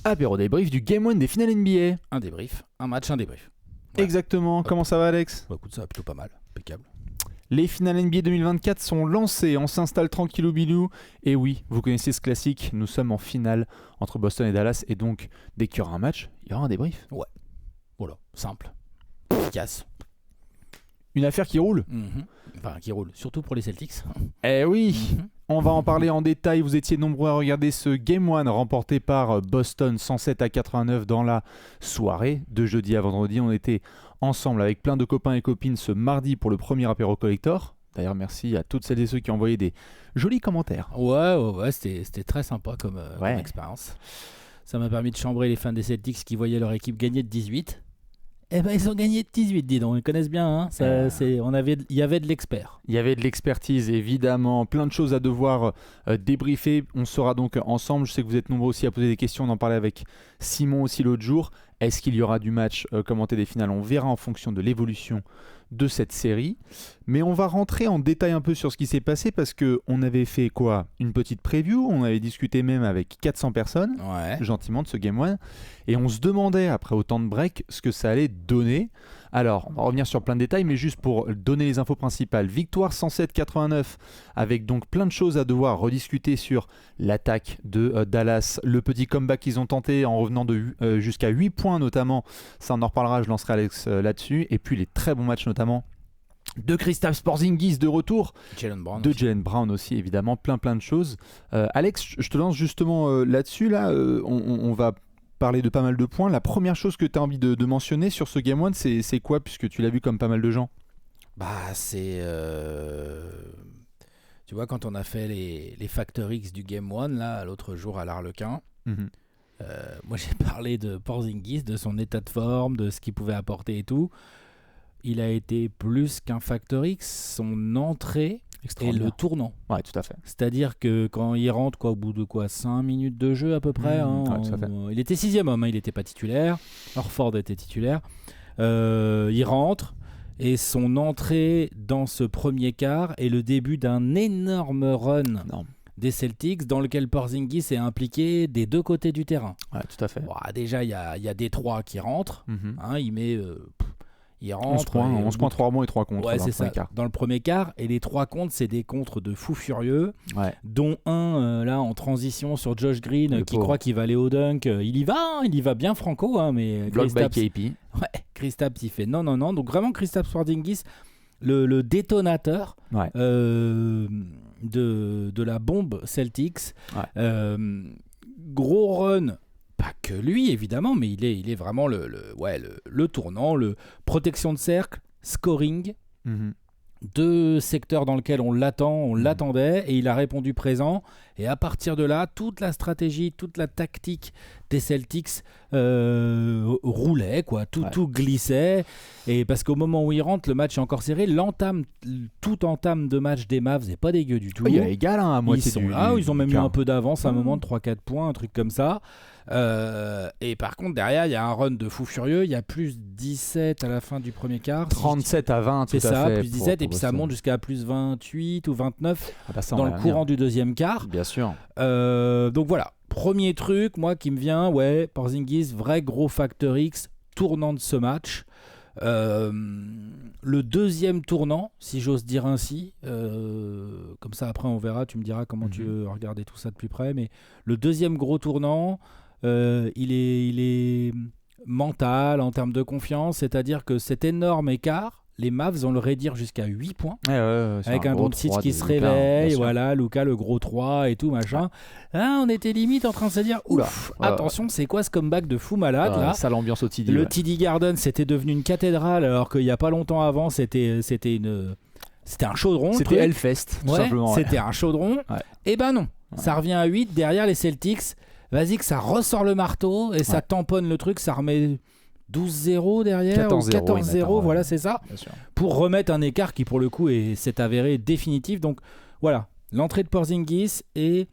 Apéro débrief du Game 1 des finales NBA. Un débrief, un match, un débrief. Ouais. Exactement, comment ça va Alex ? Bah écoute, ça va plutôt pas mal, impeccable. Les finales NBA 2024 sont lancées, on s'installe tranquillou bilou. Et oui, vous connaissez ce classique, nous sommes en finale entre Boston et Dallas. Et donc, dès qu'il y aura un match, il y aura un débrief. Ouais, voilà, simple, efficace. Une affaire qui roule. Enfin, qui roule, surtout pour les Celtics. Eh oui, on va en parler en détail. Vous étiez nombreux à regarder ce Game 1 remporté par Boston 107-89 dans la soirée de jeudi à vendredi. On était ensemble avec plein de copains et copines ce mardi pour le premier apéro collector. D'ailleurs, merci à toutes celles et ceux qui ont envoyé des jolis commentaires. Ouais, c'était très sympa comme expérience. Ça m'a permis de chambrer les fans des Celtics qui voyaient leur équipe gagner de 18. Eh ben ils ont gagné de 18, dis donc, ils connaissent bien, hein. Il y avait de l'expert. Il y avait de l'expertise, évidemment, plein de choses à devoir débriefer. On sera donc ensemble, je sais que vous êtes nombreux aussi à poser des questions, on en parlait avec Simon aussi l'autre jour. Est-ce qu'il y aura du match commenté des finales ? On verra en fonction de l'évolution de cette série. Mais on va rentrer en détail un peu sur ce qui s'est passé parce qu'on avait fait quoi ? Une petite preview, on avait discuté même avec 400 personnes, gentiment, de ce Game 1. Et on se demandait, après autant de break, ce que ça allait donner. Alors, on va revenir sur plein de détails, mais juste pour donner les infos principales. Victoire 107-89, avec donc plein de choses à devoir rediscuter sur l'attaque de Dallas, le petit comeback qu'ils ont tenté en revenant jusqu'à 8 points notamment. Ça, on en reparlera, je lancerai Alex là-dessus. Et puis les très bons matchs notamment de Kristaps Porzingis de retour, Jaylen Brown aussi évidemment, plein de choses. Alex, je te lance justement là-dessus. On va parler de pas mal de points. La première chose que tu as envie de mentionner sur ce Game 1, c'est quoi, puisque tu l'as vu comme pas mal de gens ? Bah c'est... Tu vois, quand on a fait les Factor X du Game 1, là, l'autre jour à l'Arlequin, moi j'ai parlé de Porzingis, de son état de forme, de ce qu'il pouvait apporter et tout. Il a été plus qu'un Factor X, son entrée et le tournant. Ouais, tout à fait. C'est-à-dire que quand il rentre, au bout de 5 minutes de jeu à peu près, il était 6e homme, il n'était pas titulaire. Horford était titulaire. Il rentre et son entrée dans ce premier quart est le début d'un énorme run des Celtics dans lequel Porzingis est impliqué des deux côtés du terrain. Ouais, tout à fait. Bon, déjà, il y a Détroit qui rentre. Il met... Il rentre 11 points, 3 rebonds et 3 contre dans le premier quart. Dans le premier quart, et les 3 contre, c'est des contres de fous furieux, dont un là en transition sur Josh Green qui croit qu'il va aller au dunk. Il y va bien franco, mais block by KP. Kristaps il fait non. Donc vraiment Kristaps Porzingis, le détonateur de la bombe Celtics. Gros run. Pas que lui, évidemment, mais il est vraiment le tournant, le protection de cercle, scoring, deux secteurs dans lesquels on l'attendait, et il a répondu présent. Et à partir de là, toute la stratégie, toute la tactique des Celtics roulait, tout glissait. Et parce qu'au moment où il rentre, le match est encore serré. Toute entame de match des Mavs n'est pas dégueu du tout. Il y a égal à moitié du... Ils ont même eu un peu d'avance à un moment de 3-4 points, un truc comme ça. Et par contre derrière il y a un run de fou furieux, il y a plus 17 à la fin du premier quart, 37 à 20 c'est ça, plus 17 et puis ça monte jusqu'à plus 28 ou 29 dans le courant du deuxième quart, bien sûr. Donc voilà, premier truc moi qui me vient, Porzingis, vrai gros Factor X, tournant de ce match. Le deuxième tournant, si j'ose dire ainsi, comme ça après on verra, tu me diras comment tu veux regarder tout ça de plus près, mais le deuxième gros tournant, il est mental en termes de confiance, c'est-à-dire que cet énorme écart, les Mavs vont le réduire jusqu'à 8 points, avec un Doncic qui se réveille, Luka le gros 3 et tout machin. Là, on était limite en train de se dire attention, c'est quoi ce comeback de fou malade là ? Ça l'ambiance au TD. Le TD Garden, c'était devenu une cathédrale, alors qu'il n'y a pas longtemps avant, c'était un chaudron. C'était Hellfest, tout simplement. C'était un chaudron. Et ben non, ça revient à 8 derrière les Celtics. Vas-y que ça ressort le marteau et ça tamponne le truc, ça remet 12-0 derrière, 14-0, voilà, c'est ça, pour remettre un écart qui pour le coup s'est avéré définitif. Donc voilà, l'entrée de Porzingis et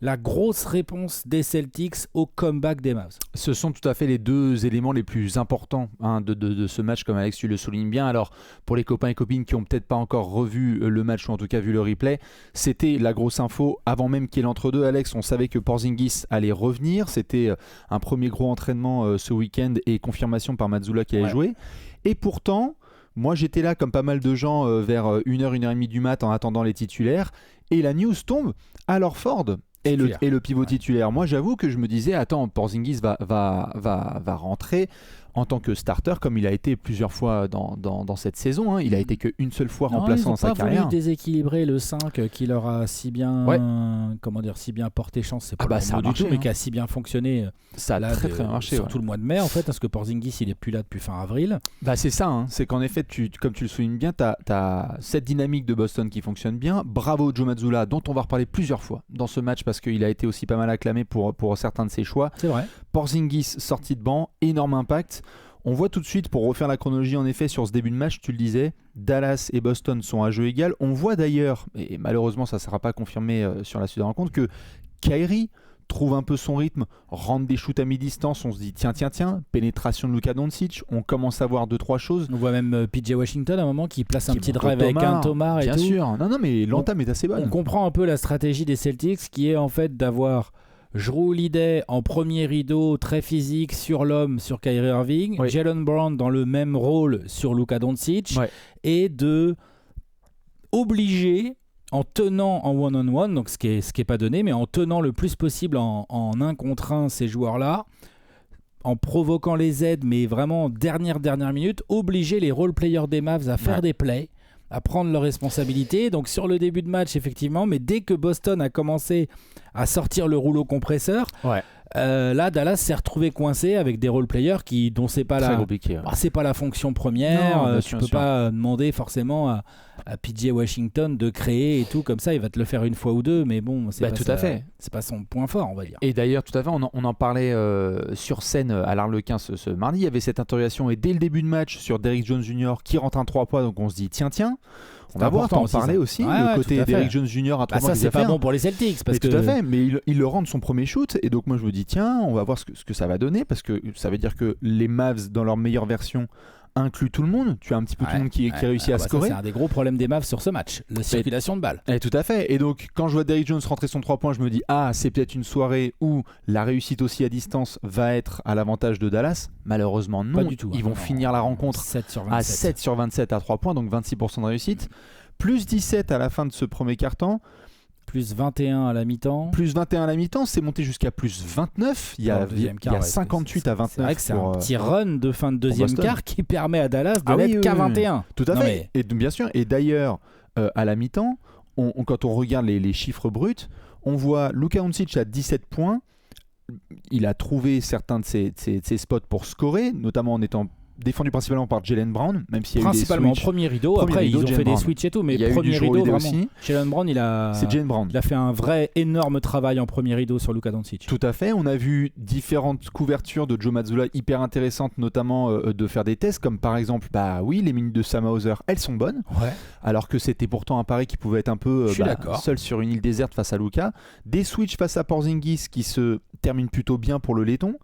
la grosse réponse des Celtics au comeback des Mavs. Ce sont tout à fait les deux éléments les plus importants de ce match, comme Alex, tu le soulignes bien. Alors, pour les copains et copines qui n'ont peut-être pas encore revu le match, ou en tout cas vu le replay, c'était la grosse info avant même qu'il y ait l'entre-deux. Alex, on savait que Porzingis allait revenir. C'était un premier gros entraînement ce week-end et confirmation par Mazzulla qu'il allait jouer. Et pourtant, moi j'étais là comme pas mal de gens vers 1h, 1h30 du mat en attendant les titulaires. Et la news tombe, Al Horford et le pivot titulaire. Moi j'avoue que je me disais, attends, Porzingis va rentrer en tant que starter comme il a été plusieurs fois dans cette saison. Il a été qu'une seule fois remplaçant dans sa carrière. Ils n'ont pas voulu déséquilibrer le 5 qui leur a si bien, si bien porté chance, c'est pas le mot du tout, mais qui a si bien fonctionné. Ça a très bien marché. Surtout le mois de mai en fait, parce que Porzingis il est plus là depuis fin avril. C'est ça, c'est qu'en effet, comme tu le soulignes bien, tu as cette dynamique de Boston qui fonctionne bien. Bravo Joe Mazzulla, dont on va reparler plusieurs fois dans ce match parce qu'il a été aussi pas mal acclamé pour certains de ses choix. C'est vrai. Porzingis sorti de banc, énorme impact. On voit tout de suite, pour refaire la chronologie en effet sur ce début de match, tu le disais, Dallas et Boston sont à jeu égal. On voit d'ailleurs, et malheureusement ça ne sera pas confirmé sur la suite de la rencontre, que Kyrie trouve un peu son rythme, rentre des shoots à mi-distance, on se dit tiens, pénétration de Luka Doncic, on commence à voir 2-3 choses. On voit même PJ Washington à un moment qui place un petit drive avec un Thomas et bien tout. Bien sûr, non mais l'entame est assez bonne. On comprend un peu la stratégie des Celtics qui est en fait d'avoir Jrue Holiday en premier rideau, très physique sur l'homme, sur Kyrie Irving, Jaylen Brown dans le même rôle sur Luka Doncic, et de obliger, en tenant en one-on-one, donc ce qui est pas donné, mais en tenant le plus possible en 1 contre 1 ces joueurs-là, en provoquant les aides, mais vraiment dernière minute, obliger les role-players des Mavs à faire des plays, à prendre leurs responsabilités. Donc sur le début de match, effectivement, mais dès que Boston a commencé à sortir le rouleau compresseur, là Dallas s'est retrouvé coincé avec des role-players dont c'est pas c'est pas la fonction première. Non, tu peux pas demander forcément à PJ Washington de créer et tout comme ça. Il va te le faire une fois ou deux, mais bon, c'est pas son point fort, on va dire. Et d'ailleurs, tout à fait, on en parlait sur scène à l'Arlequin ce mardi. Il y avait cette interrogation et dès le début de match sur Derrick Jones Jr. qui rentre un 3 points, donc on se dit tiens. On va voir, t'en parlais aussi, le côté Derrick Jones Jr. à 3 points. Ça, c'est pas bon pour les Celtics. Tout à fait, mais il le rend de son premier shoot. Et donc, moi, je me dis, tiens, on va voir ce que ça va donner. Parce que ça veut dire que les Mavs, dans leur meilleure version, inclut tout le monde. Tu as un petit peu tout le monde qui réussit à scorer. C'est un des gros problèmes des Mavs sur ce match, la circulation de balles. Et tout à fait. Et donc, quand je vois Derrick Jones rentrer son 3 points, je me dis, c'est peut-être une soirée où la réussite aussi à distance va être à l'avantage de Dallas. Malheureusement, non. Pas du tout. Ils vont finir la rencontre 7 sur 27. À 7 sur 27 à 3 points, donc 26% de réussite. Plus 17 à la fin de ce premier quart-temps. Plus 21 à la mi-temps. Plus 21 à la mi-temps, c'est monté jusqu'à plus 29. Il y a 58 à 29. C'est vrai que c'est un petit run de fin de deuxième quart qui permet à Dallas de n'être qu'à 21. Tout à fait. Et bien sûr. Et d'ailleurs, à la mi-temps, quand on regarde les chiffres bruts, on voit Luka Doncic à 17 points. Il a trouvé certains de ses spots pour scorer, notamment en étant défendu principalement par Jaylen Brown, même s'il y a eu des switches. Principalement premier rideau, après ils ont fait des switches et tout, mais premier rideau vraiment. Aussi. Jaylen Brown, il a fait un vrai énorme travail en premier rideau sur Luka Doncic. Tout à fait, on a vu différentes couvertures de Joe Mazzulla hyper intéressantes, notamment de faire des tests, comme par exemple, les minutes de Sam Hauser, elles sont bonnes, alors que c'était pourtant un pari qui pouvait être un peu seul sur une île déserte face à Luka. Des switches face à Porzingis qui se terminent plutôt bien pour le laiton.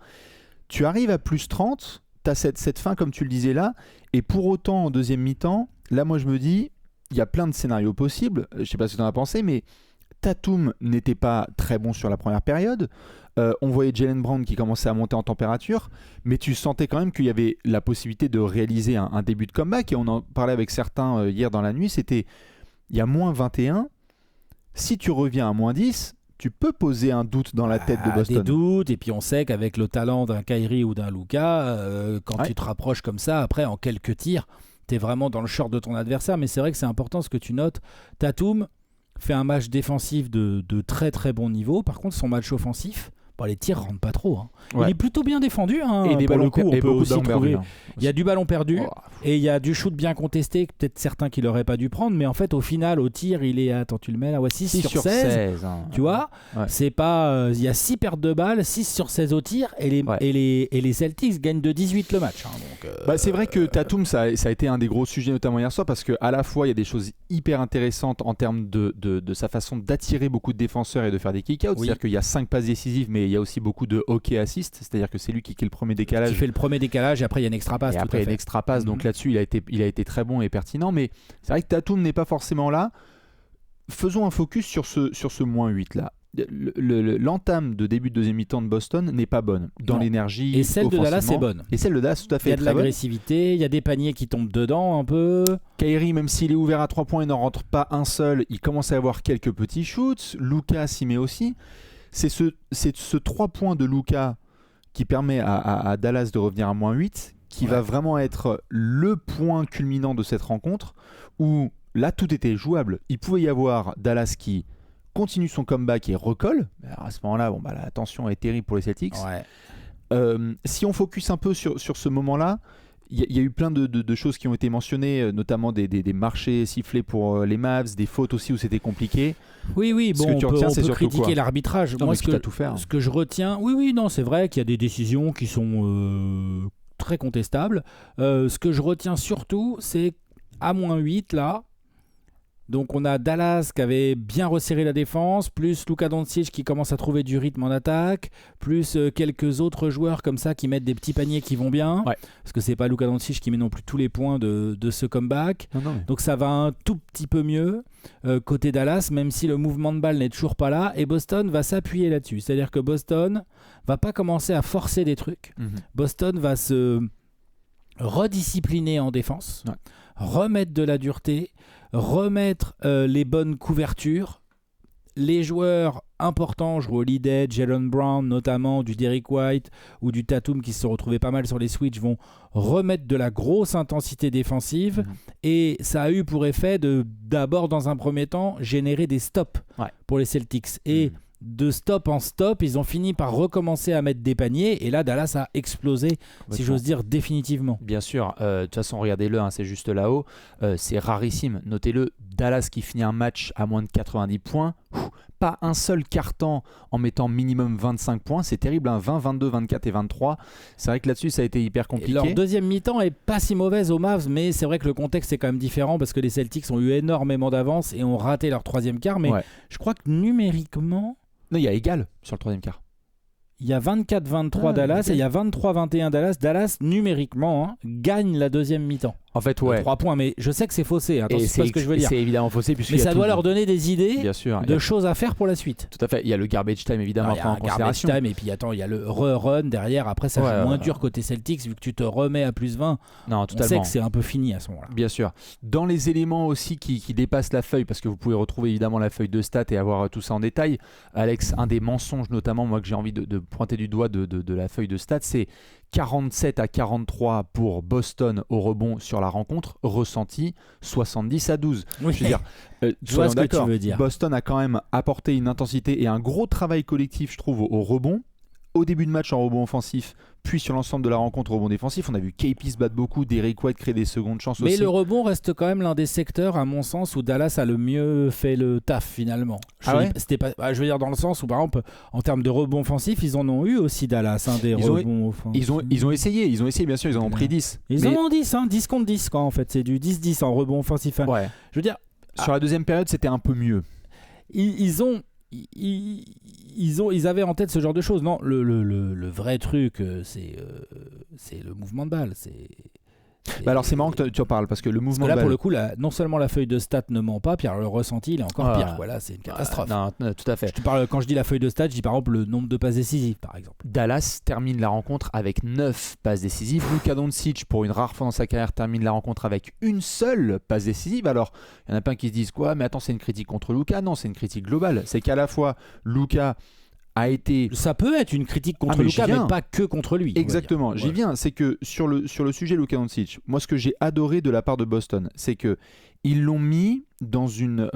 Tu arrives à plus 30, tu as cette fin comme tu le disais là, et pour autant en deuxième mi-temps, là moi je me dis, il y a plein de scénarios possibles, je sais pas ce que tu en as pensé, mais Tatum n'était pas très bon sur la première période, on voyait Jaylen Brown qui commençait à monter en température, mais tu sentais quand même qu'il y avait la possibilité de réaliser un début de comeback, et on en parlait avec certains hier dans la nuit, c'était, il y a moins 21, si tu reviens à moins 10, tu peux poser un doute dans la tête de Boston. Des doutes, et puis on sait qu'avec le talent d'un Kyrie ou d'un Luka, quand tu te rapproches comme ça, après en quelques tirs, tu es vraiment dans le short de ton adversaire. Mais c'est vrai que c'est important ce que tu notes. Tatum fait un match défensif de très très bon niveau. Par contre, son match offensif, les tirs rentrent pas trop. Hein. Ouais. Il est plutôt bien défendu. Hein, Et des pour ballons le coup, on et peut beaucoup de aussi ballons trouver. perdus, hein. Il y a du ballon perdu Oh. et il y a du shoot bien contesté, peut-être certains qu'il n'aurait pas dû prendre, mais en fait, au final, au tir, il est. Attends, tu le mets là, 6 sur 16. Hein. Tu vois, c'est pas. Il y a 6 pertes de balles, 6 sur 16 au tir, et les Celtics gagnent de 18 le match. Hein, donc, c'est vrai que Tatum, ça a été un des gros sujets, notamment hier soir, parce qu'à la fois, il y a des choses hyper intéressantes en termes de sa façon d'attirer beaucoup de défenseurs et de faire des kick-outs. Oui. C'est-à-dire qu'il y a 5 passes décisives, mais il y a aussi beaucoup de hockey assist, c'est-à-dire que c'est lui qui fait le premier décalage. Qui fait le premier décalage, et après, il y a une extra passe. Et après, il y a une extra passe, donc là-dessus, il a été très bon et pertinent. Mais c'est vrai que Tatum n'est pas forcément là. Faisons un focus sur ce moins 8 là. L'entame de début de deuxième mi-temps de Boston n'est pas bonne dans l'énergie. Et celle de Dallas est bonne. Et celle de Dallas, tout à fait. Il y a de l'agressivité, il y a des paniers qui tombent dedans un peu. Kyrie, même s'il est ouvert à 3 points, il n'en rentre pas un seul. Il commence à avoir quelques petits shoots. Luka s'y met aussi. C'est ce 3 points de Luka qui permet à Dallas de revenir à moins 8 qui va vraiment être le point culminant de cette rencontre où là tout était jouable. Il pouvait y avoir Dallas qui continue son comeback et recolle. Alors à ce moment-là, la tension est terrible pour les Celtics. Si on focus un peu sur ce moment-là, il y a eu plein de choses qui ont été mentionnées, notamment des marchés sifflés pour les Mavs, des fautes aussi où c'était compliqué. Oui, Ce que tu retiens, c'est on peut surtout critiquer l'arbitrage. Moi, ce que je retiens, c'est vrai qu'il y a des décisions qui sont très contestables. Ce que je retiens surtout, c'est à moins 8 là. Donc on a Dallas qui avait bien resserré la défense, plus Luka Doncic qui commence à trouver du rythme en attaque, plus quelques autres joueurs comme ça qui mettent des petits paniers qui vont bien, parce que c'est pas Luka Doncic qui met non plus tous les points de ce comeback. Non. Donc ça va un tout petit peu mieux côté Dallas, même si le mouvement de balle n'est toujours pas là, et Boston va s'appuyer là-dessus. C'est-à-dire que Boston va pas commencer à forcer des trucs. Boston va se rediscipliner en défense, remettre de la dureté, remettre les bonnes couvertures. Les joueurs importants, je vois Holiday, Jaylen Brown notamment, du Derrick White ou du Tatum qui se sont retrouvés pas mal sur les switches, vont remettre de la grosse intensité défensive et ça a eu pour effet d'abord dans un premier temps générer des stops pour les Celtics et de stop en stop, ils ont fini par recommencer à mettre des paniers et là Dallas a explosé, si j'ose dire, définitivement. Bien sûr, de toute façon regardez-le, c'est juste là-haut, c'est rarissime, notez-le, Dallas qui finit un match à moins de 90 points, pas un seul carton en mettant minimum 25 points, c'est terrible, 20, 22, 24 et 23, c'est vrai que là-dessus ça a été hyper compliqué. Et leur deuxième mi-temps est pas si mauvaise aux Mavs, mais c'est vrai que le contexte est quand même différent parce que les Celtics ont eu énormément d'avance et ont raté leur troisième quart, mais je crois que numériquement... Non, il y a égal sur le troisième quart. Il y a 24-23 Dallas et il y a 23-21 Dallas. Dallas, numériquement, gagne la deuxième mi-temps. En fait, 3 points, mais je sais que c'est faussé. Attention, c'est pas ce que je veux dire. C'est évidemment faussé. Mais ça doit leur donner des idées de choses à faire pour la suite. Tout à fait. Il y a le garbage time, évidemment, à prendre en considération. Garbage time, et puis attends, il y a le run derrière. Après, ça joue moins dur côté Celtics, vu que tu te remets à plus 20. Non, totalement. On sait que c'est un peu fini à ce moment-là. Bien sûr. Dans les éléments aussi qui dépassent la feuille, parce que vous pouvez retrouver évidemment la feuille de stats et avoir tout ça en détail. Alex, un des mensonges, notamment, moi, que j'ai envie de pointer du doigt de la feuille de stats, c'est 47-43 pour Boston au rebond sur la rencontre, ressenti 70-12. Oui. Je veux dire, je vois ce que tu veux dire. Boston a quand même apporté une intensité et un gros travail collectif, je trouve, au rebond. Au début de match en rebond offensif, puis sur l'ensemble de la rencontre au rebond défensif, on a vu KP se battre beaucoup, Derrick White créer des secondes chances aussi. Mais le rebond reste quand même l'un des secteurs, à mon sens, où Dallas a le mieux fait le taf finalement. Je veux dire dans le sens où, par exemple, en termes de rebond offensif, ils en ont eu aussi Dallas, des rebonds offensifs. Ils ont essayé bien sûr, ils en ont pris 10. Ils en ont 10, 10 contre 10 quoi, en fait, c'est du 10-10 en rebond offensif. Ouais. Je veux dire, sur la deuxième période, c'était un peu mieux. Ils avaient en tête ce genre de choses. Non, le vrai truc, c'est le mouvement de balle. Alors c'est marrant que tu en parles parce que le mouvement de balle. Pour le coup, non seulement la feuille de stats ne ment pas, puis le ressenti il est encore pire. Voilà, c'est une catastrophe. Non, tout à fait. Quand je dis la feuille de stats, je dis par exemple le nombre de passes décisives, par exemple. Dallas termine la rencontre avec 9 passes décisives. Luka Doncic, pour une rare fois dans sa carrière, termine la rencontre avec une seule passe décisive. Alors, il y en a plein qui se disent quoi, mais attends, c'est une critique contre Luka. Non, c'est une critique globale. C'est qu'à la fois Luka a été... Ça peut être une critique contre Luka, mais pas que contre lui. Exactement, j'y viens. C'est que sur le sujet Luka Doncic, moi ce que j'ai adoré de la part de Boston, c'est que ils l'ont mis dans une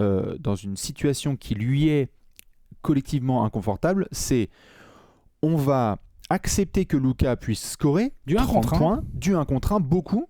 situation qui lui est collectivement inconfortable. C'est on va accepter que Luka puisse scorer Du 1 contre 1. points, du 1 contre 1, beaucoup.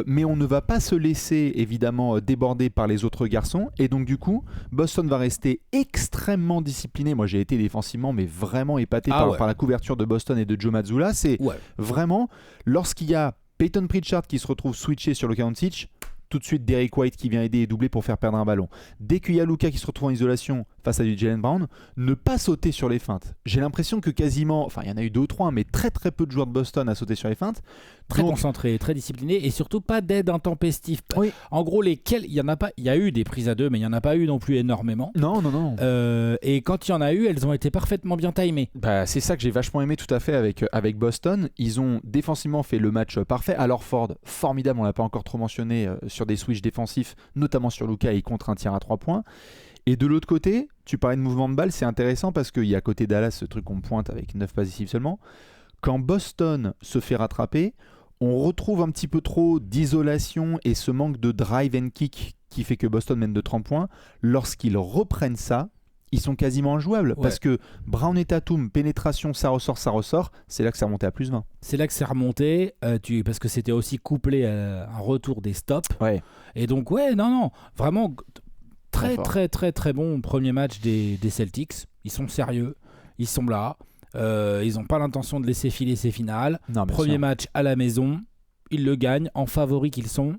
Mais on ne va pas se laisser évidemment déborder par les autres garçons, et donc du coup Boston va rester extrêmement discipliné. Moi j'ai été défensivement mais vraiment épaté par la couverture de Boston et de Joe Mazzulla. C'est vraiment, lorsqu'il y a Peyton Pritchard qui se retrouve switché sur Luka Doncic, tout de suite Derrick White qui vient aider et doubler pour faire perdre un ballon. Dès qu'il y a Luka qui se retrouve en isolation face à du Jaylen Brown, ne pas sauter sur les feintes. J'ai l'impression que quasiment, enfin il y en a eu 2 ou 3, mais très très peu de joueurs de Boston à sauter sur les feintes. Très concentré, très discipliné, et surtout pas d'aide intempestive. Oui. En gros, il y en a pas, il y a eu des prises à 2, mais il n'y en a pas eu non plus énormément. Non. Et quand il y en a eu, elles ont été parfaitement bien timées. C'est ça que j'ai vachement aimé tout à fait avec Boston. Ils ont défensivement fait le match parfait. Alors Ford, formidable, on l'a pas encore trop mentionné, sur des switches défensifs, notamment sur Luka et contre un tir à 3 points. Et de l'autre côté, tu parlais de mouvement de balle, c'est intéressant parce qu'il y a à côté Dallas ce truc qu'on pointe avec 9 passes décisives seulement. Quand Boston se fait rattraper, on retrouve un petit peu trop d'isolation et ce manque de drive and kick qui fait que Boston mène de 30 points. Lorsqu'ils reprennent ça, ils sont quasiment injouables, parce que Brown et Tatum, pénétration, ça ressort, c'est là que c'est remonté à plus 20. C'est là que c'est remonté, parce que c'était aussi couplé à un retour des stops. Et donc vraiment très bon premier match des Celtics. Ils sont sérieux, ils sont là. Ils n'ont pas l'intention de laisser filer ces finales. Premier match à la maison, ils le gagnent en favoris qu'ils sont.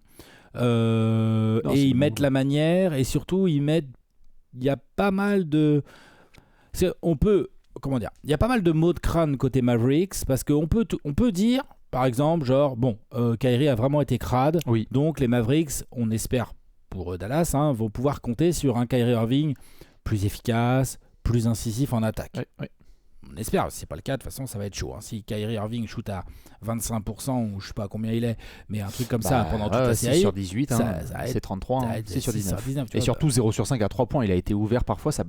Ils mettent la manière, et surtout il y a pas mal de... Il y a pas mal de mots de crâne côté Mavericks, parce qu'on peut dire, par exemple, Kyrie a vraiment été crade, donc les Mavericks, on espère pour Dallas, vont pouvoir compter sur un Kyrie Irving plus efficace, plus incisif en attaque. On espère, si c'est pas le cas, de toute façon ça va être chaud. Si Kyrie Irving shoot à 25%, ou je sais pas combien il est, mais un truc comme ça pendant toute la série. 6 sur 18, c'est 33, 6 sur 19. Et surtout 0 sur 5 à 3 points, il a été ouvert parfois, ça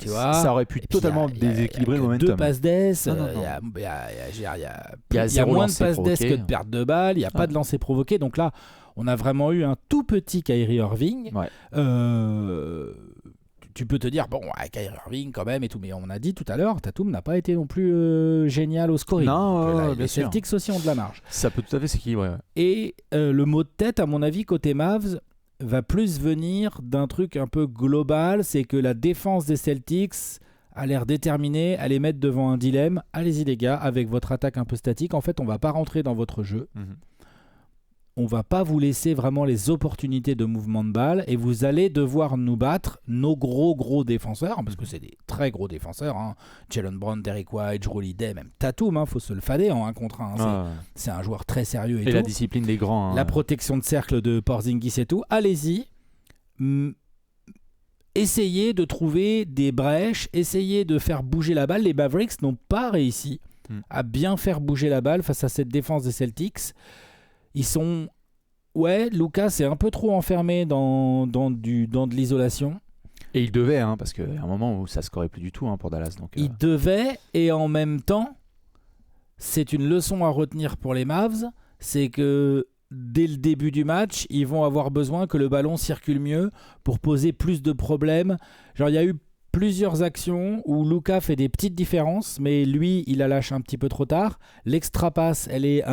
aurait pu totalement déséquilibrer le momentum. 2 passes d'ess, il y a moins de passes d'ess que de pertes de balles, il n'y a pas de lancer provoqué, donc là on a vraiment eu un tout petit Kyrie Irving. Tu peux te dire, Kyrie Irving quand même et tout, mais on a dit tout à l'heure, Tatum n'a pas été non plus génial au scoring. Les Celtics aussi ont de la marge. Ça peut tout à fait s'équilibrer. Et le mot de tête, à mon avis, côté Mavs, va plus venir d'un truc un peu global, c'est que la défense des Celtics a l'air déterminée à les mettre devant un dilemme. Allez-y les gars, avec votre attaque un peu statique, en fait on va pas rentrer dans votre jeu. On va pas vous laisser vraiment les opportunités de mouvement de balle, et vous allez devoir nous battre, nos gros défenseurs, parce que c'est des très gros défenseurs, Jaylen Brown, Derrick White, Jrue Holiday, même Tatum, faut se le fader en 1 contre 1. C'est un joueur très sérieux. Et la discipline des grands. La protection de cercle de Porzingis et tout. Allez-y. Essayez de trouver des brèches, essayez de faire bouger la balle. Les Mavericks n'ont pas réussi à bien faire bouger la balle face à cette défense des Celtics. Ils sont... Luka s'est un peu trop enfermé dans de l'isolation. Et il devait, parce qu'il y a un moment où ça ne scorait plus du tout pour Dallas. Donc, Il devait, et en même temps, c'est une leçon à retenir pour les Mavs, c'est que dès le début du match, ils vont avoir besoin que le ballon circule mieux pour poser plus de problèmes. Genre, il y a eu plusieurs actions où Luka fait des petites différences, mais lui, il la lâche un petit peu trop tard. L'extra passe, elle est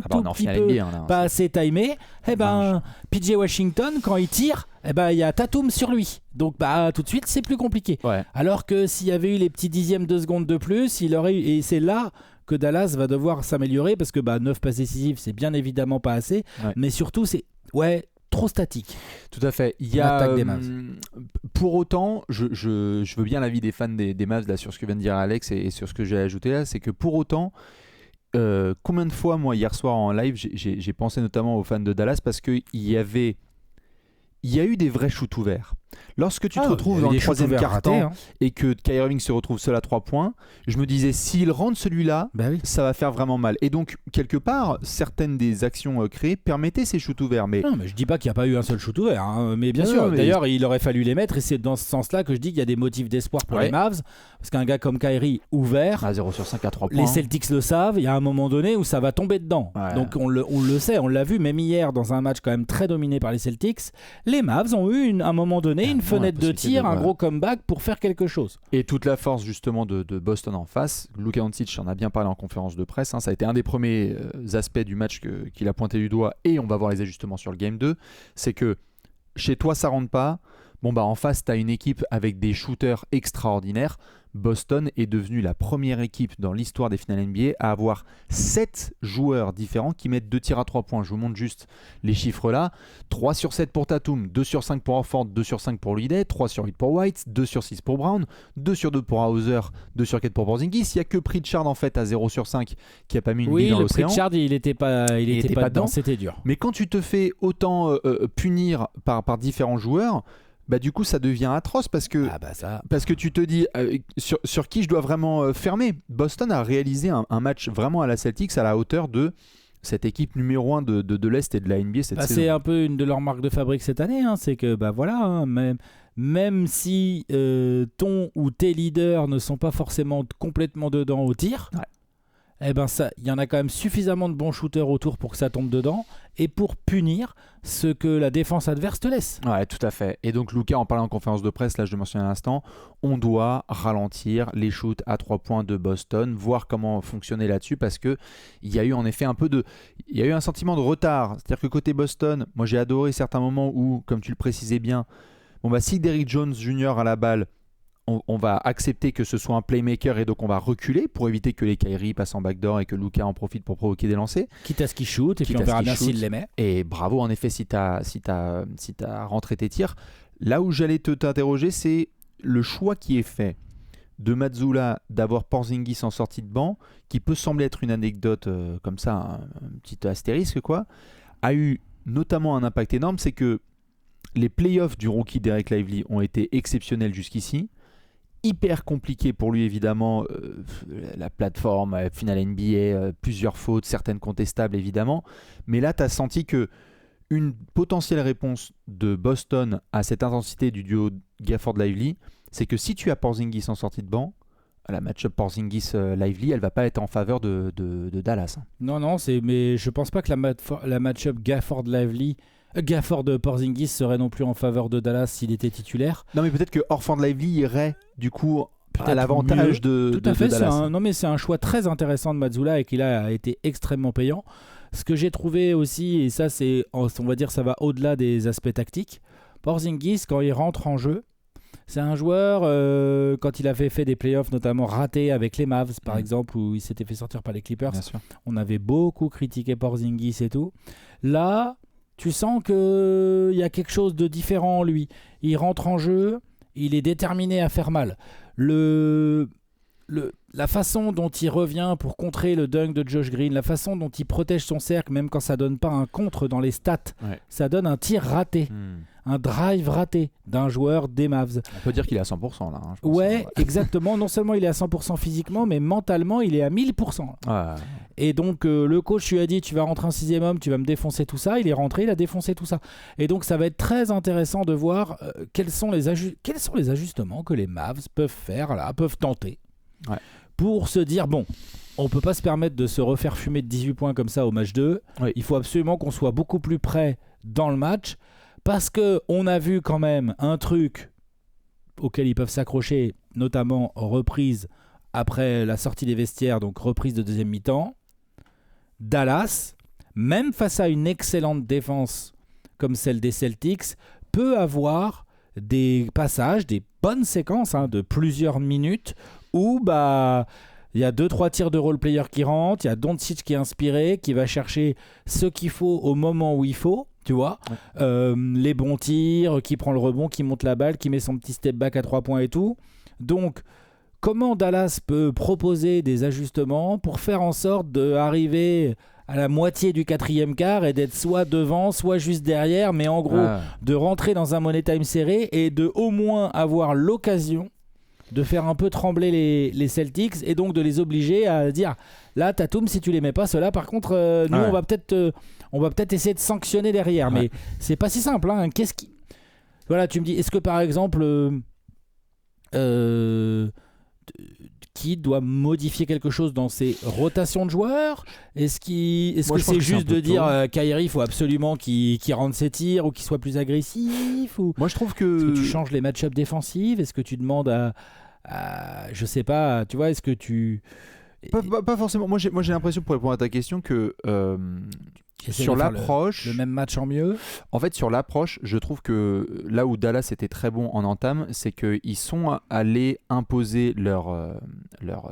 tout petit peu pas assez timée. PJ Washington, quand il tire, il y a Tatum sur lui. Donc tout de suite, c'est plus compliqué. Alors que s'il y avait eu les petits dixièmes de seconde de plus, il aurait eu... Et c'est là que Dallas va devoir s'améliorer, parce que 9 passes décisives, c'est bien évidemment pas assez. Mais surtout, c'est... trop statique. Tout à fait. Il y a pour autant, je veux bien l'avis des fans des Mavs là, sur ce que vient de dire Alex et sur ce que j'ai ajouté là, c'est que pour autant, combien de fois moi hier soir en live j'ai pensé notamment aux fans de Dallas, parce qu'il y a eu des vrais shoots ouverts. Lorsque tu te retrouves dans le troisième quart-temps et que Kyrie Irving se retrouve seul à 3 points, je me disais, s'il rentre celui-là, ça va faire vraiment mal. Et donc, quelque part, certaines des actions créées permettaient ces shoots ouverts. Non, mais je dis pas qu'il n'y a pas eu un seul shoot ouvert, mais bien sûr. D'ailleurs, il aurait fallu les mettre, et c'est dans ce sens-là que je dis qu'il y a des motifs d'espoir pour les Mavs, parce qu'un gars comme Kyrie ouvert, 0 sur 5 à 3 points. Les Celtics le savent, il y a un moment donné où ça va tomber dedans. Donc on le sait, on l'a vu même hier dans un match quand même très dominé par les Celtics. Les Mavs ont eu un moment donné donner une fenêtre de tir, un gros comeback pour faire quelque chose. Et toute la force justement de Boston en face, Luka Doncic en a bien parlé en conférence de presse, ça a été un des premiers aspects du match qu'il a pointé du doigt, et on va voir les ajustements sur le Game 2, c'est que chez toi ça rentre pas, en face tu as une équipe avec des shooters extraordinaires. Boston est devenue la première équipe dans l'histoire des finales NBA à avoir 7 joueurs différents qui mettent 2 tirs à 3 points. Je vous montre juste les chiffres là. 3 sur 7 pour Tatum, 2 sur 5 pour Horford, 2 sur 5 pour Holiday, 3 sur 8 pour White, 2 sur 6 pour Brown, 2 sur 2 pour Hauser, 2 sur 4 pour Porzingis. Il n'y a que Pritchard en fait à 0 sur 5 qui n'a pas mis une bille dans l'océan. Oui, Pritchard il n'était pas dedans, c'était dur. Mais quand tu te fais autant punir par différents joueurs, du coup ça devient atroce parce que tu te dis sur qui je dois vraiment fermer. Boston a réalisé un match vraiment à la Celtics à la hauteur de cette équipe numéro 1 de l'Est et de la NBA cette saison. C'est un peu une de leurs marques de fabrique cette année, c'est que même si ton ou tes leaders ne sont pas forcément complètement dedans au tir, il y en a quand même suffisamment de bons shooters autour pour que ça tombe dedans et pour punir ce que la défense adverse te laisse. Ouais, tout à fait. Et donc Luka en parlait en conférence de presse, là je le mentionnais à l'instant, on doit ralentir les shoots à 3 points de Boston, voir comment fonctionner là-dessus, parce que il y a eu en effet il y a eu un sentiment de retard. C'est-à-dire que côté Boston, moi j'ai adoré certains moments où, comme tu le précisais bien, si Derrick Jones Jr. a la balle, on va accepter que ce soit un playmaker et donc on va reculer pour éviter que les Kyrie passent en backdoor et que Luka en profite pour provoquer des lancers. Quitte à ce qu'il shoot et puis on verra bien s'il les met. Et bravo en effet si t'as rentré tes tirs. Là où j'allais t'interroger, c'est le choix qui est fait de Mazzulla d'avoir Porzingis en sortie de banc, qui peut sembler être une anecdote comme ça, un petit astérisque quoi, a eu notamment un impact énorme, c'est que les playoffs du rookie Dereck Lively ont été exceptionnels jusqu'ici. Hyper compliqué pour lui évidemment, la plateforme, finale NBA, plusieurs fautes, certaines contestables évidemment, mais là tu as senti que une potentielle réponse de Boston à cette intensité du duo Gafford-Lively, c'est que si tu as Porzingis en sortie de banc, la match-up Porzingis-Lively, elle va pas être en faveur de Dallas. Non, mais je pense pas que la match-up Gafford-Lively Porzingis serait non plus en faveur de Dallas s'il était titulaire. Non mais peut-être que Horford-Lively irait du coup à l'avantage de Dallas. C'est un choix très intéressant de Mazzulla et qui a été extrêmement payant. Ce que j'ai trouvé aussi, et ça c'est, on va dire, ça va au-delà des aspects tactiques, Porzingis quand il rentre en jeu, c'est un joueur, quand il avait fait des playoffs notamment ratés avec les Mavs par exemple, où il s'était fait sortir par les Clippers, on avait beaucoup critiqué Porzingis et tout. Là, tu sens qu'il y a quelque chose de différent en lui. Il rentre en jeu, il est déterminé à faire mal. La façon dont il revient pour contrer le dunk de Josh Green, la façon dont il protège son cercle, même quand ça donne pas un contre dans les stats, ça donne un tir raté, un drive raté d'un joueur des Mavs. On peut dire qu'il est à 100% là. Je pense, exactement. Non seulement il est à 100% physiquement, mais mentalement il est à 1000%. Et donc le coach lui a dit tu vas rentrer en 6e homme, tu vas me défoncer tout ça. Il est rentré, il a défoncé tout ça. Et donc ça va être très intéressant de voir quels sont les ajustements que les Mavs peuvent faire là, peuvent tenter. Pour se dire on peut pas se permettre de se refaire fumer de 18 points comme ça au match 2. Il faut absolument qu'on soit beaucoup plus près dans le match, parce qu'on a vu quand même un truc auquel ils peuvent s'accrocher, notamment reprise après la sortie des vestiaires, donc reprise de deuxième mi-temps. Dallas, même face à une excellente défense comme celle des Celtics, peut avoir des passages, des bonnes séquences de plusieurs minutes où il y a 2-3 tirs de role-player qui rentrent, il y a Doncic qui est inspiré, qui va chercher ce qu'il faut au moment où il faut, tu vois. Les bons tirs, qui prend le rebond, qui monte la balle, qui met son petit step back à 3 points et tout. Donc, comment Dallas peut proposer des ajustements pour faire en sorte d'arriver à la moitié du 4e quart et d'être soit devant, soit juste derrière, mais en gros, de rentrer dans un money time serré et de au moins avoir l'occasion de faire un peu trembler les Celtics et donc de les obliger à dire là Tatum, si tu les mets pas, ceux-là par contre nous on va peut-être essayer de sanctionner derrière, mais c'est pas si simple Qu'est-ce qui... Voilà, tu me dis, est-ce que par exemple Kidd doit modifier quelque chose dans ses rotations de joueurs? Est-ce que c'est juste de dire Kyrie, il faut absolument qu'il rentre ses tirs ou qu'il soit plus agressif, ou Moi, je trouve que... Est-ce que tu changes les match-ups défensifs? Est-ce que tu demandes je sais pas, tu vois, est-ce que tu... Pas forcément. Moi, j'ai l'impression, pour répondre à ta question, que sur l'approche, le même match en mieux. En fait, sur l'approche, je trouve que là où Dallas était très bon en entame, c'est qu'ils sont allés imposer leur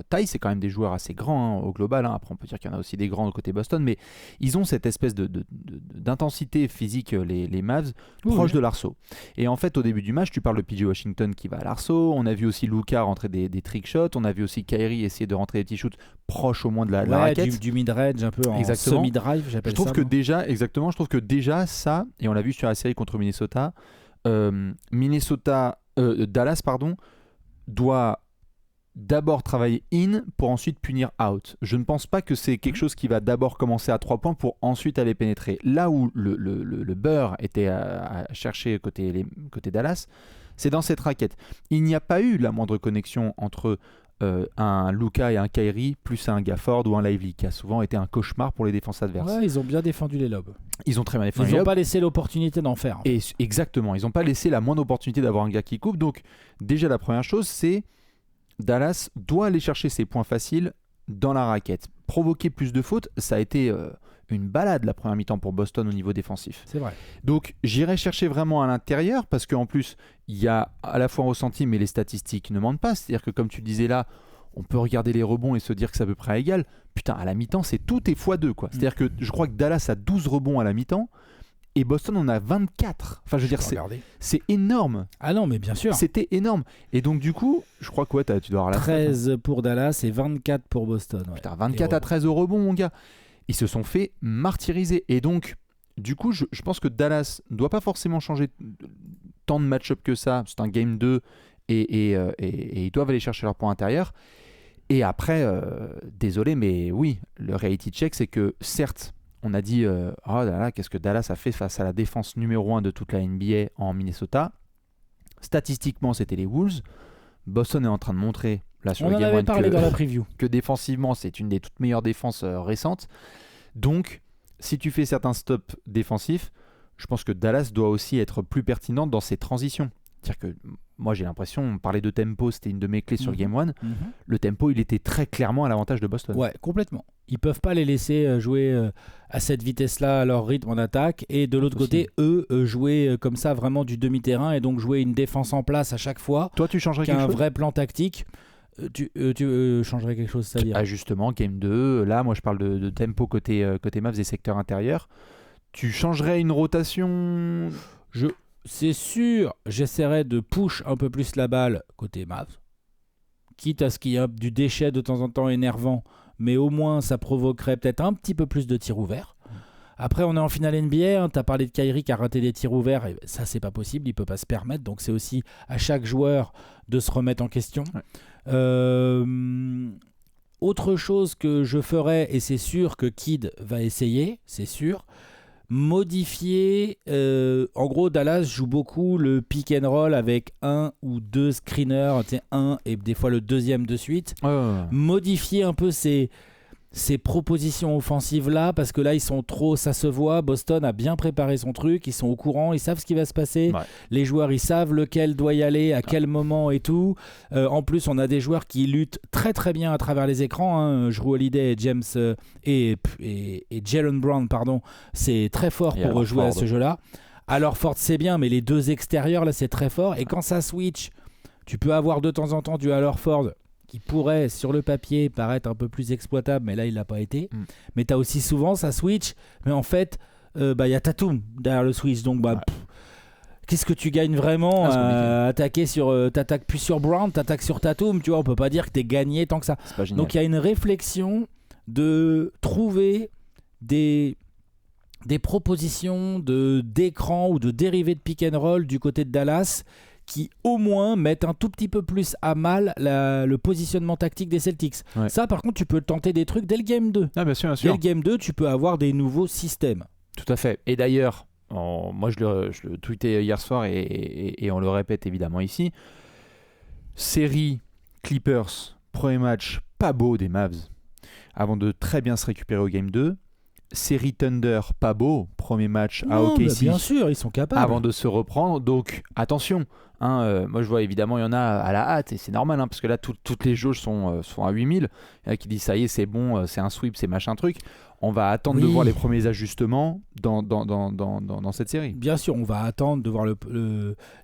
taille. C'est quand même des joueurs assez grands au global. Après, on peut dire qu'il y en a aussi des grands côté Boston, mais ils ont cette espèce d'intensité physique, les Mavs, proche de l'arceau. Et en fait, au début du match, tu parles de PJ Washington qui va à l'arceau. On a vu aussi Luka rentrer des trick shots. On a vu aussi Kyrie essayer de rentrer des petits shoots proches au moins de la raquette. Du mid-range, un peu en semi-drive, j'appelle ça. Je trouve que déjà ça, et on l'a vu sur la série contre Minnesota, Dallas doit d'abord travailler in pour ensuite punir out. Je ne pense pas que c'est quelque chose qui va d'abord commencer à 3 points pour ensuite aller pénétrer. Là où le beurre était à chercher côté Dallas, c'est dans cette raquette. Il n'y a pas eu la moindre connexion entre un Luka et un Kyrie, plus un Gafford ou un Lively, qui a souvent été un cauchemar pour les défenses adverses. Ouais, ils ont bien défendu les lobes. Ils ont très bien défendu. Ils n'ont pas laissé l'opportunité d'en faire. Et exactement, ils n'ont pas laissé la moindre opportunité d'avoir un gars qui coupe. Donc déjà la première chose, c'est Dallas doit aller chercher ses points faciles dans la raquette. Provoquer plus de fautes, ça a été une balade la première mi-temps pour Boston au niveau défensif. C'est vrai. Donc j'irai chercher vraiment à l'intérieur, parce qu'en plus il y a à la fois un ressenti, mais les statistiques ne mentent pas. C'est-à-dire que comme tu disais là, on peut regarder les rebonds et se dire que c'est à peu près à égal. Putain, à la mi-temps, c'est tout est x2 quoi. C'est-à-dire que je crois que Dallas a 12 rebonds à la mi-temps et Boston en a 24. Enfin, je veux dire, c'est énorme. Ah non, mais bien sûr. C'était énorme. Et donc, du coup, je crois que tu dois avoir la 13 pour Dallas et 24 pour Boston. Ouais. Putain, 24 à 13 au rebond, mon gars. Ils se sont fait martyriser. Et donc, du coup, je pense que Dallas ne doit pas forcément changer tant de match-up que ça. C'est un game 2 et ils doivent aller chercher leur point intérieur. Et après, désolé, mais oui, le reality check, c'est que certes, on a dit oh là là, qu'est-ce que Dallas a fait face à la défense numéro 1 de toute la NBA en Minnesota. Statistiquement, c'était les Wolves. Boston est en train de montrer, là sur on le Game 1, parlé dans la preview, que défensivement, c'est une des toutes meilleures défenses récentes. Donc, si tu fais certains stops défensifs, je pense que Dallas doit aussi être plus pertinente dans ses transitions. C'est-à-dire que moi j'ai l'impression, on parlait de tempo, c'était une de mes clés sur le Game 1. Le tempo, il était très clairement à l'avantage de Boston. Ouais, complètement. Ils peuvent pas les laisser jouer à cette vitesse-là, à leur rythme en attaque, et de l'autre côté, eux, jouer comme ça vraiment du demi-terrain, et donc jouer une défense en place à chaque fois. Toi, tu changerais quelque chose ? Un vrai plan tactique. Tu changerais quelque chose, c'est-à-dire justement, Game 2, là, moi je parle de tempo côté Mavs et secteur intérieur. Tu changerais une rotation ? C'est sûr, j'essaierais de push un peu plus la balle côté Mavs, quitte à ce qu'il y ait du déchet de temps en temps énervant, mais au moins ça provoquerait peut-être un petit peu plus de tirs ouverts. Après, on est en finale NBA, tu as parlé de Kyrie qui a raté des tirs ouverts, et ça c'est pas possible, il peut pas se permettre, donc c'est aussi à chaque joueur de se remettre en question. Ouais. Autre chose que je ferais, et c'est sûr que Kidd va essayer, c'est sûr, modifier, en gros Dallas joue beaucoup le pick and roll avec un ou deux screeners, un et des fois le deuxième de suite. Modifier un peu ces propositions offensives là, parce que là ils sont trop, ça se voit, Boston a bien préparé son truc, ils sont au courant, ils savent ce qui va se passer, les joueurs ils savent lequel doit y aller, à quel moment et tout. En plus on a des joueurs qui luttent très très bien à travers les écrans, Jrue Holiday et James et Jaylen Brown, c'est très fort pour jouer à ce jeu là. Alors Ford c'est bien, mais les deux extérieurs là c'est très fort, et quand ça switch, tu peux avoir de temps en temps du Al Horford qui pourrait sur le papier paraître un peu plus exploitable, mais là il l'a pas été. Mais tu as aussi souvent ça switch, mais en fait y a Tatum derrière le switch, donc qu'est-ce que tu gagnes vraiment à attaquer t'attaques plus sur Brown, t'attaques sur Tatum, tu vois, on peut pas dire que t'es gagné tant que ça. Donc il y a une réflexion de trouver des propositions d'écran ou de dérivés de pick and roll du côté de Dallas qui au moins mettent un tout petit peu plus à mal le positionnement tactique des Celtics. Ouais. Ça par contre tu peux tenter des trucs dès le Game 2. Ah, bien sûr, bien sûr. Dès le Game 2 tu peux avoir des nouveaux systèmes. Tout à fait. Et d'ailleurs, moi je le tweetais hier soir et on le répète évidemment ici. Série Clippers Premier match pas beau des Mavs, avant de très bien se récupérer au Game 2. Série Thunder, pas beau, premier match à Non, OKC. bah, bien sûr, ils sont capables. Avant de se reprendre, donc attention. Moi je vois évidemment il y en a à la hâte et c'est normal parce que là toutes les jauges sont à 8000. Il y en a qui disent ça y est c'est bon, c'est un sweep, c'est machin truc. On va attendre de voir les premiers ajustements dans cette série. Bien sûr, on va attendre de voir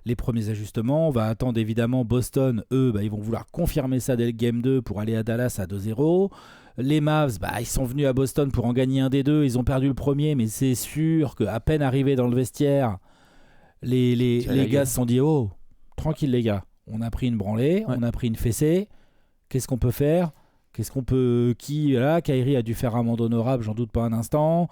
les premiers ajustements. On va attendre évidemment Boston, eux, ils vont vouloir confirmer ça dès le Game 2 pour aller à Dallas à 2-0. Les Mavs, ils sont venus à Boston pour en gagner un des deux. Ils ont perdu le premier, mais c'est sûr qu'à peine arrivés dans le vestiaire, les gars se sont dit « Oh, tranquille les gars, on a pris une branlée, on a pris une fessée. Qu'est-ce qu'on peut faire ? Kyrie a dû faire un amende honorable, j'en doute pas un instant.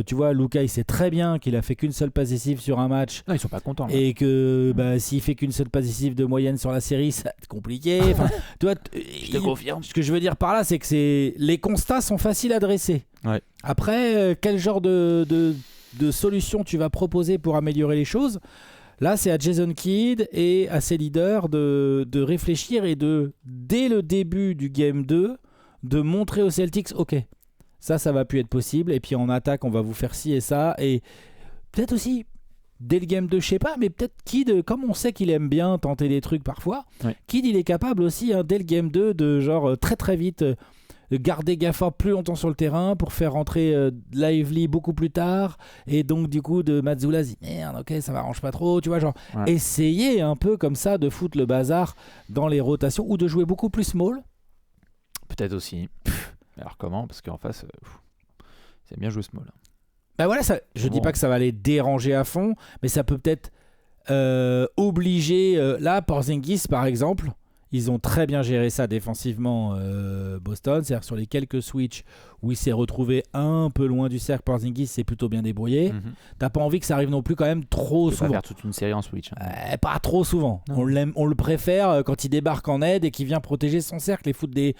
Tu vois, Luka, il sait très bien qu'il a fait qu'une seule passe décisive sur un match. Non, ils sont pas contents. Là. Et que s'il fait qu'une seule passe décisive de moyenne sur la série, ça va être compliqué. Enfin, tu vois, je te confirme. Ce que je veux dire par là, c'est que les constats sont faciles à dresser. Ouais. Après, quel genre de solution tu vas proposer pour améliorer les choses ? Là, c'est à Jason Kidd et à ses leaders de réfléchir et dès le début du Game 2, de montrer aux Celtics, ok, ça va plus être possible. Et puis en attaque, on va vous faire ci et ça. Et peut-être aussi, dès le Game 2, je sais pas, mais peut-être Kidd, comme on sait qu'il aime bien tenter des trucs parfois, Kidd, il est capable aussi, dès le Game 2, de genre très très vite garder Gafford plus longtemps sur le terrain pour faire rentrer Lively beaucoup plus tard, et donc du coup de Mazzulla dit merde, ok, ça m'arrange pas trop, tu vois, genre essayer un peu comme ça de foutre le bazar dans les rotations ou de jouer beaucoup plus small. Peut-être aussi. Alors comment ? Parce qu'en face, c'est bien joué small. Voilà, je dis pas que ça va les déranger à fond, mais ça peut peut-être obliger. Là, Porzingis par exemple, ils ont très bien géré ça défensivement, Boston. C'est-à-dire sur les quelques switches où il s'est retrouvé un peu loin du cercle, Porzingis s'est plutôt bien débrouillé. T'as pas envie que ça arrive non plus quand même trop souvent. Pas faire toute une série en switch. Pas trop souvent. On le préfère quand il débarque en aide et qu'il vient protéger son cercle et foutre des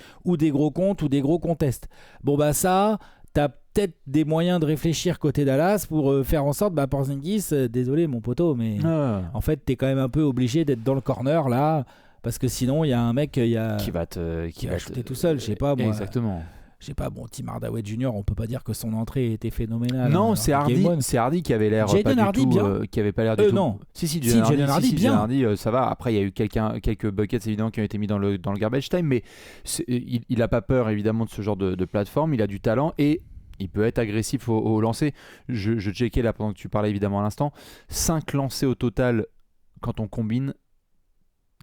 gros comptes ou des gros contests. Bon ça, t'as peut-être des moyens de réfléchir côté Dallas pour faire en sorte, Porzingis, désolé mon poteau, mais en fait t'es quand même un peu obligé d'être dans le corner là. Parce que sinon, il y a un mec qui va shooter tout seul. Je sais pas, moi. Exactement. Je sais pas, Tim Hardaway Jr., on peut pas dire que son entrée était phénoménale. Non, c'est Hardy qui avait l'air Jaden pas Hardy, du tout, bien. Qui avait pas l'air du tout. Non. Jaden Hardy, bien. Hardy, ça va. Après, il y a eu quelques buckets évidemment qui ont été mis dans le garbage time, mais il a pas peur évidemment de ce genre de plateforme. Il a du talent et il peut être agressif au lancer. Je checkais là pendant que tu parlais évidemment à l'instant. 5 lancers au total quand on combine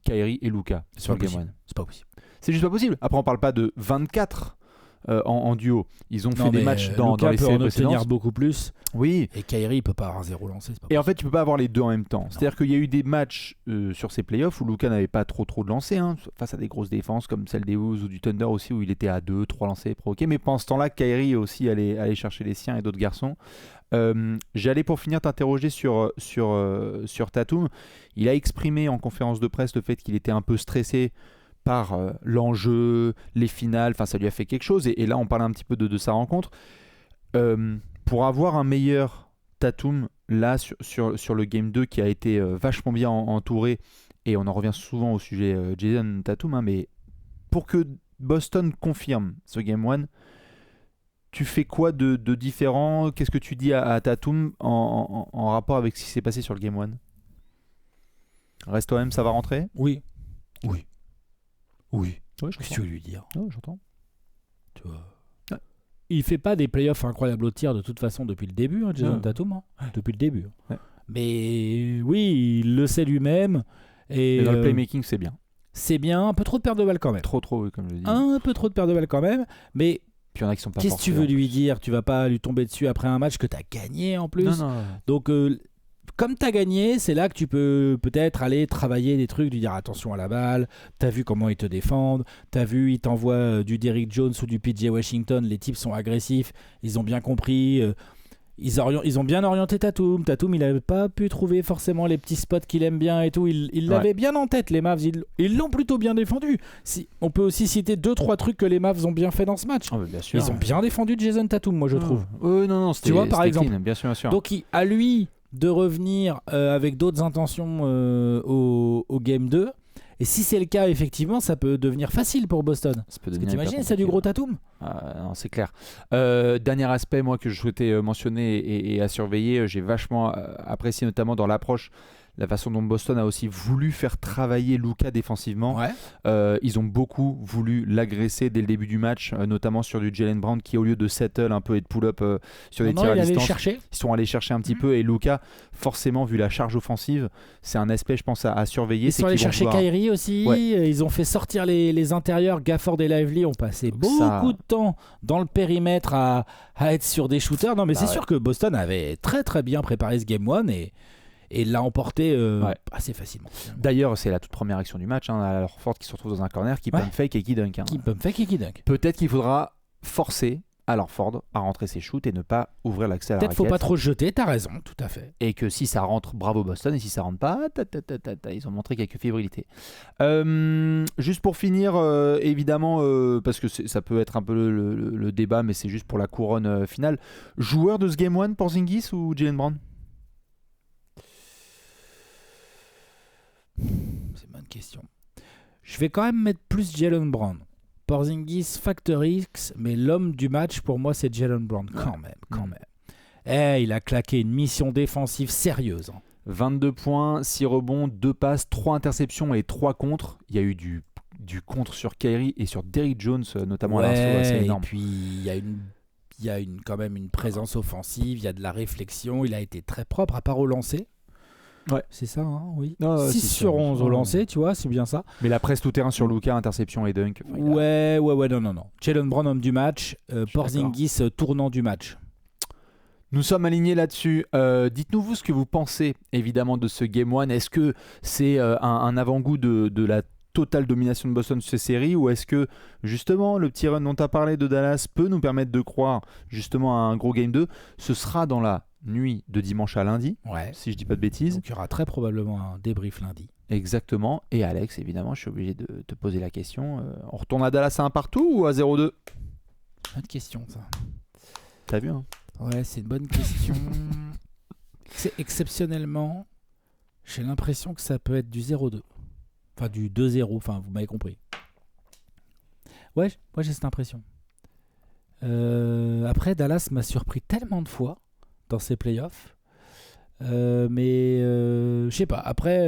Kyrie et Luka sur le Game 1. C'est pas possible. C'est juste pas possible. Après, on parle pas de 24 en duo. Ils ont fait des matchs dans les séries précédentes. Luka peut en obtenir beaucoup plus. Oui. Et Kyrie, il peut pas avoir 0 lancé. Et en fait, tu peux pas avoir les deux en même temps. C'est-à-dire qu'il y a eu des matchs sur ces playoffs où Luka n'avait pas trop de lancers, face à des grosses défenses comme celle des Wolves ou du Thunder aussi, où il était à 2-3 lancers provoqués. Mais pendant ce temps-là, Kyrie aussi allait chercher les siens et d'autres garçons. J'allais pour finir t'interroger sur Tatum. Il a exprimé en conférence de presse le fait qu'il était un peu stressé par l'enjeu, les finales, ça lui a fait quelque chose. Et là, on parlait un petit peu de sa rencontre. Pour avoir un meilleur Tatum, là, sur le Game 2, qui a été vachement bien entouré, et on en revient souvent au sujet Jason Tatum, mais pour que Boston confirme ce Game 1, tu fais quoi de différent ? Qu'est-ce que tu dis à Tatum en rapport avec ce qui s'est passé sur le Game 1 ? Reste toi-même, ça va rentrer ? Oui. Ouais, Qu'est-ce que tu veux lui dire ? J'entends. Tu vois. Il fait pas des playoffs incroyables au tir de toute façon depuis le début, Jason Tatum. Depuis le début. Ouais. Mais oui, il le sait lui-même. Et dans le playmaking, c'est bien. C'est bien. Un peu trop de perte de balles quand même. Trop, oui, comme je dis. Un peu trop de perte de balles quand même. Mais puis il y en a qui sont pas qu'est-ce que tu veux lui dire ? Tu vas pas lui tomber dessus après un match que tu as gagné en plus. Non. Donc, comme tu as gagné, c'est là que tu peux peut-être aller travailler des trucs, lui dire attention à la balle, tu as vu comment ils te défendent, tu as vu, ils t'envoient du Derrick Jones ou du PJ Washington, les types sont agressifs, ils ont bien compris. Ils ont bien orienté Tatum. Tatum, il n'avait pas pu trouver forcément les petits spots qu'il aime bien et tout. Il l'avait bien en tête, les Mavs. Ils l'ont plutôt bien défendu. On peut aussi citer 2-3 trucs que les Mavs ont bien fait dans ce match. Bien sûr. Ils ont bien défendu Jason Tatum, moi je trouve. Non, tu vois, par exemple. Clean, bien sûr. Donc, à lui de revenir avec d'autres intentions au Game 2 Et si c'est le cas, effectivement, ça peut devenir facile pour Boston. Ça peut Parce que devenir t'imagines, hyper c'est du gros compliqué, Tatum. Non, c'est clair. Dernier aspect, moi, que je souhaitais mentionner et à surveiller, j'ai vachement apprécié, notamment dans l'approche, la façon dont Boston a aussi voulu faire travailler Luka défensivement. Ouais. Ils ont beaucoup voulu l'agresser dès le début du match, notamment sur du Jaylen Brown qui, au lieu de settle un peu et de pull-up sur des Non, tirs à il allait distance, chercher. ils sont allés chercher un petit peu. Et Luka, forcément, vu la charge offensive, c'est un aspect, je pense, à surveiller. Ils sont allés chercher Kyrie aussi. Ouais. Ils ont fait sortir les intérieurs. Gafford et Lively ont passé beaucoup de temps dans le périmètre à être sur des shooters. Non, mais c'est sûr que Boston avait très très bien préparé ce Game 1 et l'a emporté assez facilement. D'ailleurs, c'est la toute première action du match. Al Horford qui se retrouve dans un corner, qui pump fake et qui dunk. Qui pump fake et qui dunk. Peut-être qu'il faudra forcer Al Horford à rentrer ses shoots et ne pas ouvrir l'accès à la raquette. Peut-être faut pas trop jeter, t'as raison, tout à fait. Et que si ça rentre, bravo Boston, et si ça rentre pas, ils ont montré quelques fébrilités. Juste pour finir, évidemment, parce que ça peut être un peu le débat, mais c'est juste pour la couronne finale. Joueur de ce Game 1, Porzingis ou Jaylen Brown? C'est une bonne question. Je vais quand même mettre plus Jaylen Brown. Porzingis, Factor X, mais l'homme du match pour moi c'est Jaylen Brown quand même. Il a claqué une mission défensive sérieuse. 22 points, 6 rebonds, 2 passes, 3 interceptions et 3 contres. Il y a eu du contre sur Kyrie et sur Derrick Jones, notamment à l'instant, assez énorme. Et puis il y a quand même une présence offensive, il y a de la réflexion, il a été très propre à part au lancer. Ouais. C'est ça, hein, oui. 6 sur 11 au lancer, tu vois, c'est bien ça. Mais la presse tout-terrain sur Luka, interception et dunk. Ouais, non. Jaylen Brown, homme du match. Porzingis, tournant du match. Nous sommes alignés là-dessus. Dites-nous vous ce que vous pensez, évidemment, de ce Game 1. Est-ce que c'est un avant-goût de la totale domination de Boston sur ces séries, ou est-ce que, justement, le petit run dont tu as parlé de Dallas peut nous permettre de croire, justement, à un gros Game 2? Ce sera dans la nuit de dimanche à lundi, si je dis pas de bêtises. Donc il y aura très probablement un débrief lundi. Exactement. Et Alex, évidemment, je suis obligé de te poser la question. On retourne à Dallas à 1 partout ou à 0-2? Bonne question, ça. T'as vu, hein? Ouais, c'est une bonne question. Exceptionnellement, j'ai l'impression que ça peut être du 0-2. Enfin, du 2-0. Enfin, vous m'avez compris. Ouais, j'ai cette impression. Après, Dallas m'a surpris tellement de fois dans ses playoffs. Mais je sais pas. Après,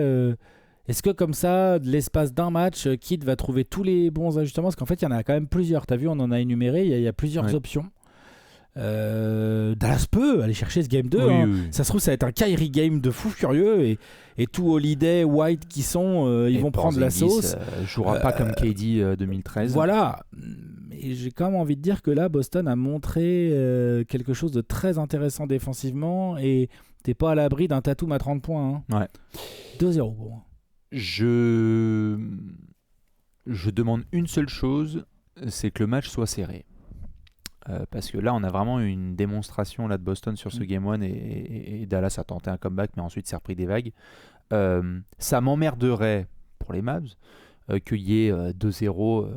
est-ce que comme ça, de l'espace d'un match, Kidd va trouver tous les bons ajustements? Parce qu'en fait, il y en a quand même plusieurs. T'as vu, on en a énuméré. Il y a plusieurs options. Dallas peut aller chercher ce Game 2. Oui. Ça se trouve, ça va être un Kyrie Game de fou furieux. Et tout Holiday, White qui sont, ils vont prendre la sauce. Jouera pas comme KD 2013. Voilà. Et j'ai quand même envie de dire que là, Boston a montré quelque chose de très intéressant défensivement et t'es pas à l'abri d'un Tatum à 30 points. Hein. Ouais. 2-0 pour moi. Je demande une seule chose, c'est que le match soit serré. Parce que là, on a vraiment eu une démonstration là, de Boston sur ce Game 1 et Dallas a tenté un comeback, mais ensuite s'est repris des vagues. Ça m'emmerderait pour les Mavs qu'il y ait 2-0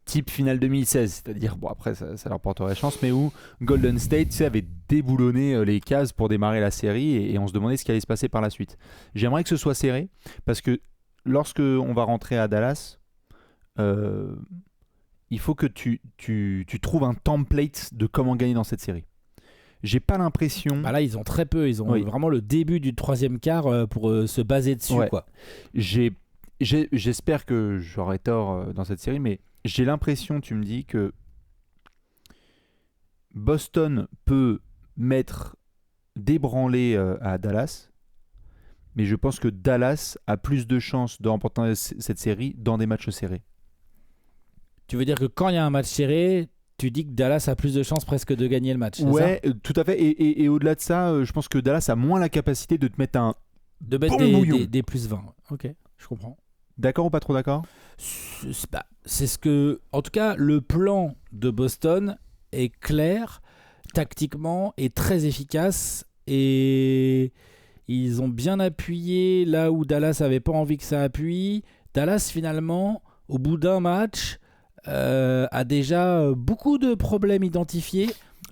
type finale 2016, c'est-à-dire, bon après ça leur porterait chance, mais où Golden State avait déboulonné les cases pour démarrer la série et on se demandait ce qui allait se passer par la suite. J'aimerais que ce soit serré, parce que lorsque on va rentrer à Dallas, il faut que tu trouves un template de comment gagner dans cette série. J'ai pas l'impression... Bah là, ils ont très peu. Ils ont vraiment le début du troisième quart pour se baser dessus. Ouais. Quoi. J'espère que j'aurai tort dans cette série, mais j'ai l'impression, tu me dis, que Boston peut mettre débranlé à Dallas, mais je pense que Dallas a plus de chances de remporter cette série dans des matchs serrés. Tu veux dire que quand il y a un match serré, tu dis que Dallas a plus de chances presque de gagner le match? Ouais, tout à fait. Et au-delà de ça, je pense que Dallas a moins la capacité de te mettre des plus 20. Ok, je comprends. D'accord ou pas trop d'accord? C'est ce que... En tout cas, le plan de Boston est clair, tactiquement, et très efficace. Et ils ont bien appuyé là où Dallas n'avait pas envie que ça appuie. Dallas, finalement, au bout d'un match, a déjà beaucoup de problèmes identifiés.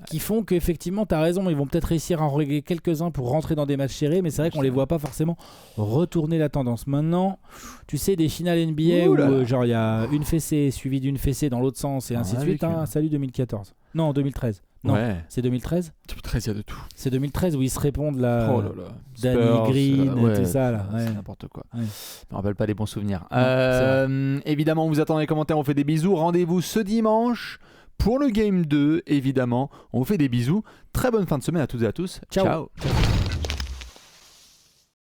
qui font qu'effectivement, tu as raison, ils vont peut-être réussir à en régler quelques-uns pour rentrer dans des matchs serrés, mais c'est vrai qu'on les voit pas forcément retourner la tendance. Maintenant, tu sais, des finales NBA où genre il y a une fessée suivie d'une fessée dans l'autre sens et ainsi de suite. Salut 2014. Non, 2013. Non, c'est 2013. 2013, il y a de tout. C'est 2013 où ils se répondent là. Oh là là. Danny Spurs, Green, tout ça là. C'est n'importe quoi. Ouais. Je me rappelle pas des bons souvenirs. Non, évidemment, on vous attend dans les commentaires. On fait des bisous. Rendez-vous ce dimanche pour le Game 2. Évidemment, on vous fait des bisous. Très bonne fin de semaine à toutes et à tous. Ciao. Ciao.